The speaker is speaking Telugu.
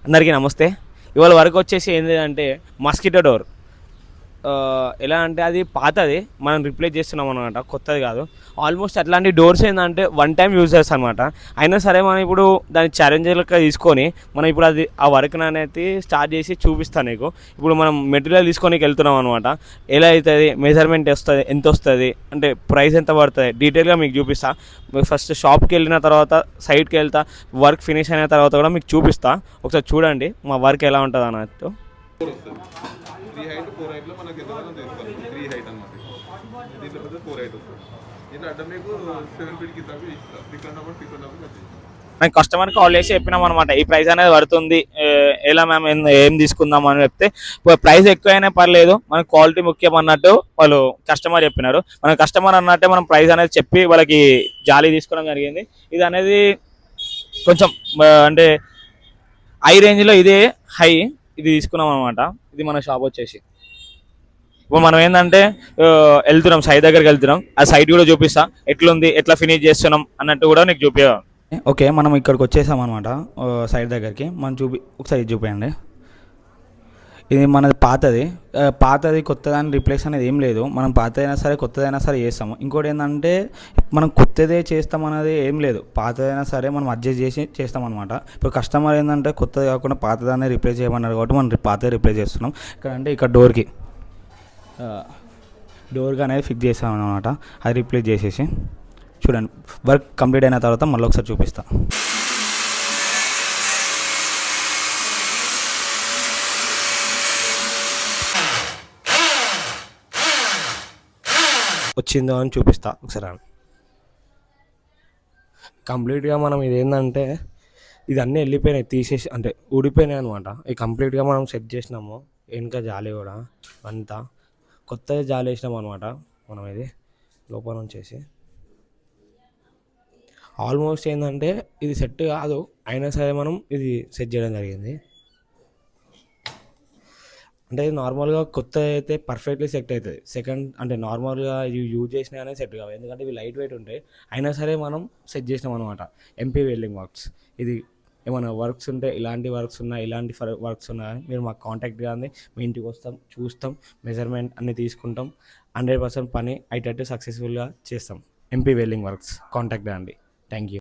అందరికీ నమస్తే. ఇవాళ వర్క్ వచ్చేసి ఏంటి అంటే మస్కిటో డోర్. ఎలా అంటే అది పాతది మనం రిప్లేస్ చేస్తున్నాం అనమాట, కొత్తది కాదు. ఆల్మోస్ట్ అట్లాంటి డోర్స్ ఏంటంటే వన్ టైం యూజర్స్ అనమాట. అయినా సరే మనం ఇప్పుడు దాన్ని ఛాలెంజర్గా తీసుకొని మనం ఇప్పుడు అది ఆ వర్క్ అనేది స్టార్ట్ చేసి చూపిస్తాను నీకు. ఇప్పుడు మనం మెటీరియల్ తీసుకొని వెళ్తున్నాం అనమాట. ఎలా అవుతుంది, మెజర్మెంట్ వస్తుంది, ఎంత వస్తుంది అంటే ప్రైస్ ఎంత పడుతుంది డీటెయిల్గా మీకు చూపిస్తా. ఫస్ట్ షాప్కి వెళ్ళిన తర్వాత సైట్కి వెళ్తా, వర్క్ ఫినిష్ అయిన తర్వాత కూడా మీకు చూపిస్తా. ఒకసారి చూడండి మా వర్క్ ఎలా ఉంటుంది అన్నట్టు. 3 హైట్ 4 హైట్లో మనకి ఎంతమంది తీసుకోవాలి. 3 హైట్ అనమాట. దీంట్లో పెద్ద 4 హైట్ వస్తుంది. దీంట్లో అడ్డం మీకు 7 ఫీట్కి తప్పి ఇస్తాం. 600 మేము కస్టమర్కి కాల్ చేసి చెప్పినాం అనమాట, ఈ ప్రైస్ అనేది పడుతుంది, ఎలా మేము ఏం తీసుకుందాం అని చెప్తే ప్రైస్ ఎక్కువైనా పర్లేదు, మనకు క్వాలిటీ ముఖ్యం అన్నట్టు వాళ్ళు కస్టమర్ చెప్పినారు. మన కస్టమర్ అన్నట్టే మనం ప్రైస్ అనేది చెప్పి వాళ్ళకి జాలీ తీసుకోవడం జరిగింది. ఇది అనేది కొంచెం అంటే హై రేంజ్లో ఇదే హై ఇది తీసుకున్నాం అనమాట. ఇది మన షాప్ వచ్చేసి ఇప్పుడు మనం ఏంటంటే వెళ్తున్నాం, సైట్ దగ్గరికి వెళ్తున్నాం. ఆ సైట్ కూడా చూపిస్తా, ఎట్లుంది, ఎట్లా ఫినిష్ చేస్తున్నాం అన్నట్టు కూడా నీకు చూపి. ఓకే, మనం ఇక్కడికి వచ్చేసాం అనమాట సైట్ దగ్గరికి. మనం ఒకసారి ఇది చూపించండి. ఇది మనది పాతది కొత్తదాన్ని రీప్లేస్ అనేది ఏం లేదు. మనం పాతదైనా సరే కొత్తదైనా సరే చేస్తాము. ఇంకోటి ఏంటంటే మనం కొత్తదే చేస్తామన్నది ఏం లేదు, పాతదైనా సరే మనం అడ్జస్ట్ చేసి చేస్తామన్నమాట. ఇప్పుడు కస్టమర్ ఏంటంటే కొత్తది కాకుండా పాతదాన్ని రీప్లేస్ చేయమన్నారు కాబట్టి మనం పాతది రీప్లేస్ చేస్తున్నాం. ఇక్కడ డోర్కి అనేది ఫిక్స్ చేస్తాం అనమాట. అది రీప్లేస్ చేసేసి చూడండి. వర్క్ కంప్లీట్ అయిన తర్వాత మళ్ళీ ఒకసారి చూపిస్తా. వచ్చిందో అని చూపిస్తా ఒకసారి. కంప్లీట్గా మనం ఇదేంటంటే ఇది అన్నీ వెళ్ళిపోయినాయి, తీసేసి అంటే ఊడిపోయినాయి అనమాట. ఇది కంప్లీట్గా మనం సెట్ చేసినాము. వెనుక జాలి కూడా అంతా కొత్తది జాలి వేసినాం అనమాట మనం. ఇది లోపల వచ్చేసి ఆల్మోస్ట్ ఏంటంటే ఇది సెట్ కాదు, అయినా సరే మనం ఇది సెట్ చేయడం జరిగింది. అంటే నార్మల్గా కొత్త అయితే పర్ఫెక్ట్లీ సెట్ అవుతుంది. సెకండ్ అంటే నార్మల్గా యూజ్ చేసినా కానీ సెట్ కావు, ఎందుకంటే ఇవి లైట్ వెయిట్ ఉంటాయి. అయినా సరే మనం సెట్ చేసినాం అనమాట. MP welding works. ఇది ఏమైనా వర్క్స్ ఉంటే, ఇలాంటి వర్క్స్ ఉన్నా, ఇలాంటి వర్క్స్ ఉన్నా మీరు మాకు కాంటాక్ట్ కానీ మీ ఇంటికి వస్తాం, చూస్తాం, మెజర్మెంట్ అన్నీ తీసుకుంటాం. 100% పని అయ్యేటట్టు సక్సెస్ఫుల్గా చేస్తాం. ఎంపీ వెల్డింగ్ వర్క్స్ కాంటాక్ట్ అండి. Thank you.